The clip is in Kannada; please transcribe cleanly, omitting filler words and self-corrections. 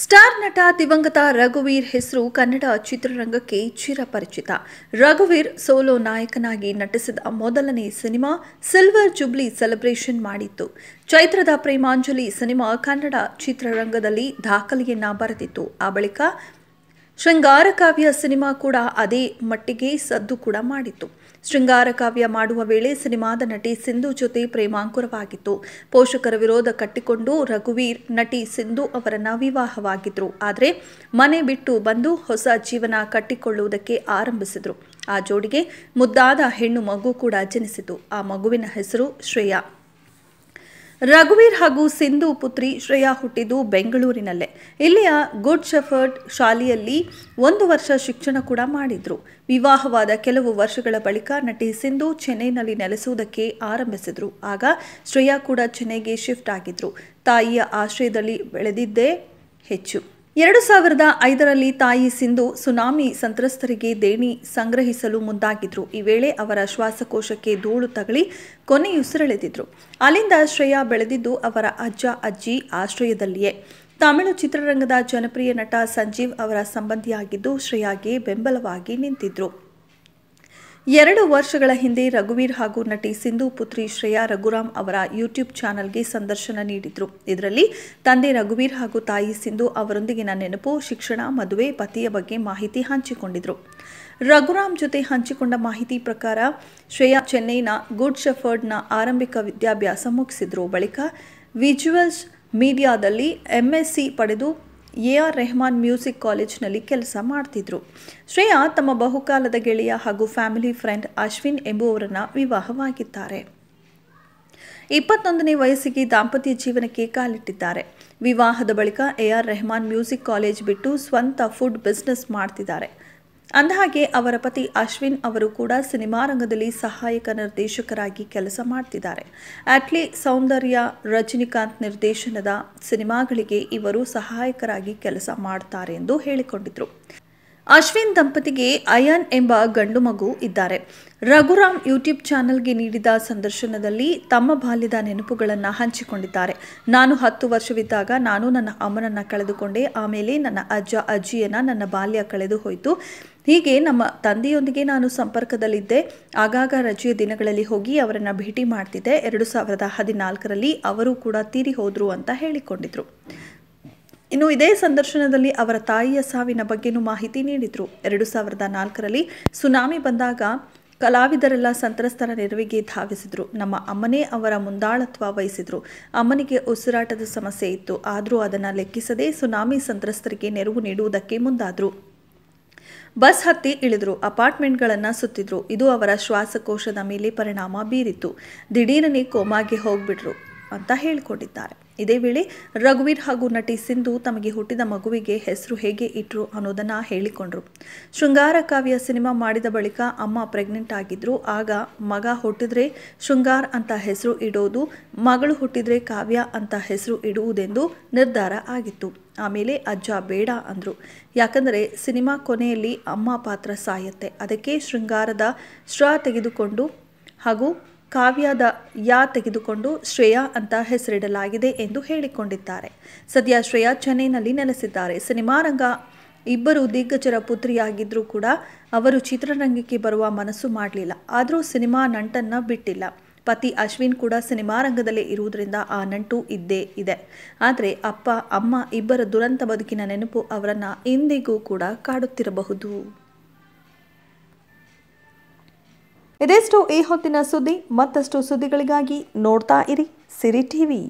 ಸ್ಟಾರ್ ನಟ ದಿವಂಗತ ರಘುವೀರ್ ಹೆಸರು ಕನ್ನಡ ಚಿತ್ರರಂಗಕ್ಕೆ ಚಿರಪರಿಚಿತ. ರಘುವೀರ್ ಸೋಲೋ ನಾಯಕನಾಗಿ ನಟಿಸಿದ ಮೊದಲನೇ ಸಿನಿಮಾ ಸಿಲ್ವರ್ ಜುಬ್ಲಿ ಸೆಲೆಬ್ರೇಷನ್ ಮಾಡಿತ್ತು. ಚೈತ್ರದ ಪ್ರೇಮಾಂಜಲಿ ಸಿನಿಮಾ ಕನ್ನಡ ಚಿತ್ರರಂಗದಲ್ಲಿ ದಾಖಲೆಯನ್ನ ಬರೆದಿತ್ತು. ಆ ಬಳಿಕ ಶೃಂಗಾರ ಕಾವ್ಯ ಸಿನಿಮಾ ಕೂಡ ಅದೇ ಮಟ್ಟಿಗೆ ಸದ್ದು ಕೂಡ ಮಾಡಿತ್ತು. ಶೃಂಗಾರ ಕಾವ್ಯ ಮಾಡುವ ವೇಳೆ ಸಿನಿಮಾದ ನಟಿ ಸಿಂಧು ಜೊತೆ ಪ್ರೇಮಾಂಕುರವಾಗಿತ್ತು. ಪೋಷಕರ ವಿರೋಧ ಕಟ್ಟಿಕೊಂಡು ರಘುವೀರ್ ನಟಿ ಸಿಂಧು ಅವರನ್ನ ವಿವಾಹವಾಗಿದ್ರು. ಆದರೆ ಮನೆ ಬಿಟ್ಟು ಬಂದು ಹೊಸ ಜೀವನ ಕಟ್ಟಿಕೊಳ್ಳುವುದಕ್ಕೆ ಆರಂಭಿಸಿದ್ರು. ಆ ಜೋಡಿಗೆ ಮುದ್ದಾದ ಹೆಣ್ಣು ಮಗು ಕೂಡ ಜನಿಸಿತು. ಆ ಮಗುವಿನ ಹೆಸರು ಶ್ರೇಯಾ. ರಘುವೀರ್ ಹಾಗೂ ಸಿಂಧು ಪುತ್ರಿ ಶ್ರೇಯಾ ಹುಟ್ಟಿದ್ದು ಬೆಂಗಳೂರಿನಲ್ಲೇ. ಇಲ್ಲಿಯ ಗುಡ್ ಶೆಫರ್ಡ್ ಶಾಲೆಯಲ್ಲಿ 1 ವರ್ಷ ಶಿಕ್ಷಣ ಕೂಡ ಮಾಡಿದ್ರು. ವಿವಾಹವಾದ ಕೆಲವು ವರ್ಷಗಳ ಬಳಿಕ ನಟಿ ಸಿಂಧು ಚೆನ್ನೈನಲ್ಲಿ ನೆಲೆಸುವುದಕ್ಕೆ ಆರಂಭಿಸಿದ್ರು. ಆಗ ಶ್ರೇಯಾ ಕೂಡ ಚೆನ್ನೈಗೆ ಶಿಫ್ಟ್ ಆಗಿದ್ರು. ತಾಯಿಯ ಆಶ್ರಯದಲ್ಲಿ ಬೆಳೆದಿದ್ದೇ ಹೆಚ್ಚು. 2005ರಲ್ಲಿ ತಾಯಿ ಸಿಂಧು ಸುನಾಮಿ ಸಂತ್ರಸ್ತರಿಗೆ ದೇಣಿ ಸಂಗ್ರಹಿಸಲು ಮುಂದಾಗಿದ್ರು. ಈ ವೇಳೆ ಅವರ ಶ್ವಾಸಕೋಶಕ್ಕೆ ಧೂಳು ತಗಲಿ ಕೊನೆಯುಸಿರೆಳೆದಿದ್ರು. ಅಲ್ಲಿಂದ ಶ್ರೇಯಾ ಬೆಳೆದಿದ್ದು ಅವರ ಅಜ್ಜ ಅಜ್ಜಿ ಆಶ್ರಯದಲ್ಲಿಯೇ. ತಮಿಳು ಚಿತ್ರರಂಗದ ಜನಪ್ರಿಯ ನಟ ಸಂಜೀವ್ ಅವರ ಸಂಬಂಧಿಯಾಗಿದ್ದು ಶ್ರೇಯಾಗೆ ಬೆಂಬಲವಾಗಿ ನಿಂತಿದ್ರು. 2 ವರ್ಷಗಳ ಹಿಂದೆ ರಘುವೀರ್ ಹಾಗೂ ನಟಿ ಸಿಂಧು ಪುತ್ರಿ ಶ್ರೇಯಾ ರಘುರಾಮ್ ಅವರ ಯೂಟ್ಯೂಬ್ ಚಾನೆಲ್ಗೆ ಸಂದರ್ಶನ ನೀಡಿದ್ರು. ಇದರಲ್ಲಿ ತಂದೆ ರಘುವೀರ್ ಹಾಗೂ ತಾಯಿ ಸಿಂಧು ಅವರೊಂದಿಗಿನ ನೆನಪು, ಶಿಕ್ಷಣ, ಮದುವೆ, ಪತಿಯ ಬಗ್ಗೆ ಮಾಹಿತಿ ಹಂಚಿಕೊಂಡಿದ್ರು. ರಘುರಾಮ್ ಜೊತೆ ಹಂಚಿಕೊಂಡ ಮಾಹಿತಿ ಪ್ರಕಾರ ಶ್ರೇಯಾ ಚೆನ್ನೈನ ಗುಡ್ ಶೆಫರ್ಡ್ನ ಆರಂಭಿಕ ವಿದ್ಯಾಭ್ಯಾಸ ಮುಗಿಸಿದ್ರು. ಬಳಿಕ ವಿಜುವಲ್ಸ್ ಮೀಡಿಯಾದಲ್ಲಿ MSc ಪಡೆದು AR ರೆಹಮಾನ್ ಮ್ಯೂಸಿಕ್ ಕಾಲೇಜಿನಲ್ಲಿ ಕೆಲಸ ಮಾಡ್ತಿದ್ರು. ಶ್ರೇಯಾ ತಮ್ಮ ಬಹುಕಾಲದ ಗೆಳೆಯ ಹಾಗೂ ಫ್ಯಾಮಿಲಿ ಫ್ರೆಂಡ್ ಅಶ್ವಿನ್ ಎಂಬುವರನ್ನ ವಿವಾಹವಾಗಿದ್ದಾರೆ. 21ನೇ ವಯಸ್ಸಿಗೆ ದಾಂಪತ್ಯ ಜೀವನಕ್ಕೆ ಕಾಲಿಟ್ಟಿದ್ದಾರೆ. ವಿವಾಹದ ಬಳಿಕ AR ರೆಹಮಾನ್ ಮ್ಯೂಸಿಕ್ ಕಾಲೇಜ್ ಬಿಟ್ಟು ಸ್ವಂತ ಫುಡ್ ಬಿಸ್ನೆಸ್ ಮಾಡ್ತಿದ್ದಾರೆ. ಅಂದಹಾಗೆ ಅವರ ಪತಿ ಅಶ್ವಿನ್ ಅವರು ಕೂಡ ಸಿನಿಮಾ ರಂಗದಲ್ಲಿ ಸಹಾಯಕ ನಿರ್ದೇಶಕರಾಗಿ ಕೆಲಸ ಮಾಡ್ತಿದ್ದಾರೆ. ಅಟ್ಲಿ ಸೌಂದರ್ಯ, ರಜನಿಕಾಂತ್ ನಿರ್ದೇಶನದ ಸಿನಿಮಾಗಳಿಗೆ ಇವರು ಸಹಾಯಕರಾಗಿ ಕೆಲಸ ಮಾಡ್ತಾರೆ ಎಂದು ಹೇಳಿಕೊಂಡಿದ್ರು. ಅಶ್ವಿನ್ ದಂಪತಿಗೆ ಅಯಾನ್ ಎಂಬ ಗಂಡು ಮಗು ಇದ್ದಾರೆ. ರಘುರಾಮ್ ಯೂಟ್ಯೂಬ್ ಚಾನೆಲ್ಗೆ ನೀಡಿದ ಸಂದರ್ಶನದಲ್ಲಿ ತಮ್ಮ ಬಾಲ್ಯದ ನೆನಪುಗಳನ್ನು ಹಂಚಿಕೊಂಡಿದ್ದಾರೆ. ನಾನು 10 ವರ್ಷವಿದ್ದಾಗ ನಾನು ನನ್ನ ಅಮ್ಮನನ್ನ ಕಳೆದುಕೊಂಡೆ. ಆಮೇಲೆ ನನ್ನ ಅಜ್ಜ ಅಜ್ಜಿಯನ್ನ ನನ್ನ ಬಾಲ್ಯ ಕಳೆದು ಹೋಯಿತು. ಹೀಗೆ ನಮ್ಮ ತಂದೆಯೊಂದಿಗೆ ನಾನು ಸಂಪರ್ಕದಲ್ಲಿದ್ದೆ. ಆಗಾಗ ರಜೆಯ ದಿನಗಳಲ್ಲಿ ಹೋಗಿ ಅವರನ್ನ ಭೇಟಿ ಮಾಡ್ತಿದ್ದೆ. 2014ರಲ್ಲಿ ಅವರು ಕೂಡ ತೀರಿ ಹೋದ್ರು ಅಂತ ಹೇಳಿಕೊಂಡಿದ್ರು. ಇನ್ನು ಇದೇ ಸಂದರ್ಶನದಲ್ಲಿ ಅವರ ತಾಯಿಯ ಸಾವಿನ ಬಗ್ಗೆನೂ ಮಾಹಿತಿ ನೀಡಿದ್ರು. 2004ರಲ್ಲಿ ಸುನಾಮಿ ಬಂದಾಗ ಕಲಾವಿದರೆಲ್ಲ ಸಂತ್ರಸ್ತರ ನೆರವಿಗೆ ಧಾವಿಸಿದ್ರು. ನಮ್ಮ ಅಮ್ಮನೇ ಅವರ ಮುಂದಾಳತ್ವ ವಹಿಸಿದ್ರು. ಅಮ್ಮನಿಗೆ ಉಸಿರಾಟದ ಸಮಸ್ಯೆ ಇತ್ತು. ಆದರೂ ಅದನ್ನು ಲೆಕ್ಕಿಸದೆ ಸುನಾಮಿ ಸಂತ್ರಸ್ತರಿಗೆ ನೆರವು ನೀಡುವುದಕ್ಕೆ ಮುಂದಾದ್ರು. ಬಸ್ ಹತ್ತಿ ಇಳಿದ್ರು. ಅಪಾರ್ಟ್ಮೆಂಟ್ಗಳನ್ನು ಸುತ್ತಿದ್ರು. ಇದು ಅವರ ಶ್ವಾಸಕೋಶದ ಮೇಲೆ ಪರಿಣಾಮ ಬೀರಿತ್ತು. ದಿಢೀರನೆ ಕೋಮಾಗೆ ಹೋಗ್ಬಿಟ್ರು ಅಂತ ಹೇಳಿಕೊಂಡಿದ್ದಾರೆ. ಇದೇ ವೇಳೆ ರಘುವೀರ್ ಹಾಗೂ ನಟಿ ಸಿಂಧು ತಮಗೆ ಹುಟ್ಟಿದ ಮಗುವಿಗೆ ಹೆಸರು ಹೇಗೆ ಇಟ್ರು ಅನ್ನೋದನ್ನ ಹೇಳಿಕೊಂಡ್ರು. ಶೃಂಗಾರ ಕಾವ್ಯ ಸಿನಿಮಾ ಮಾಡಿದ ಬಳಿಕ ಅಮ್ಮ ಪ್ರೆಗ್ನೆಂಟ್ ಆಗಿದ್ರು. ಆಗ ಮಗ ಹುಟ್ಟಿದ್ರೆ ಶೃಂಗಾರ್ ಅಂತ ಹೆಸರು ಇಡೋದು, ಮಗಳು ಹುಟ್ಟಿದ್ರೆ ಕಾವ್ಯ ಅಂತ ಹೆಸರು ಇಡುವುದೆಂದು ನಿರ್ಧಾರ ಆಗಿತ್ತು. ಆಮೇಲೆ ಅಜ್ಜ ಬೇಡ ಅಂದ್ರು. ಯಾಕಂದರೆ ಸಿನಿಮಾ ಕೊನೆಯಲ್ಲಿ ಅಮ್ಮ ಪಾತ್ರ ಸಾಯತ್ತೆ. ಅದಕ್ಕೆ ಶೃಂಗಾರದ ಶ್ರ ತೆಗೆದುಕೊಂಡು ಹಾಗೂ ಕಾವ್ಯದ ಯಾ ತೆಗೆದುಕೊಂಡು ಶ್ರೇಯಾ ಅಂತ ಹೆಸರಿಡಲಾಗಿದೆ ಎಂದು ಹೇಳಿಕೊಂಡಿದ್ದಾರೆ. ಸದ್ಯ ಶ್ರೇಯಾ ಚೆನ್ನೈನಲ್ಲಿ ನೆಲೆಸಿದ್ದಾರೆ. ಸಿನಿಮಾ ರಂಗ ಇಬ್ಬರು ದಿಗ್ಗಜರ ಪುತ್ರಿಯಾಗಿದ್ದರೂ ಕೂಡ ಅವರು ಚಿತ್ರರಂಗಕ್ಕೆ ಬರುವ ಮನಸ್ಸು ಮಾಡಲಿಲ್ಲ. ಆದರೂ ಸಿನಿಮಾ ನಂಟನ್ನ ಬಿಟ್ಟಿಲ್ಲ. ಪತಿ ಅಶ್ವಿನ್ ಕೂಡ ಸಿನಿಮಾ ರಂಗದಲ್ಲೇ ಇರುವುದರಿಂದ ಆ ನಂಟು ಇದ್ದೇ ಇದೆ. ಆದರೆ ಅಪ್ಪ ಅಮ್ಮ ಇಬ್ಬರ ದುರಂತ ಬದುಕಿನ ನೆನಪು ಅವರನ್ನ ಇಂದಿಗೂ ಕೂಡ ಕಾಡುತ್ತಿರಬಹುದು. ಇದೆಷ್ಟು ಈ ಹೊತ್ತಿನ ಸುದ್ದಿ. ಮತ್ತಷ್ಟು ಸುದ್ದಿಗಳಿಗಾಗಿ ನೋಡ್ತಾ ಇರಿ ಸಿರಿ ಟಿವಿ.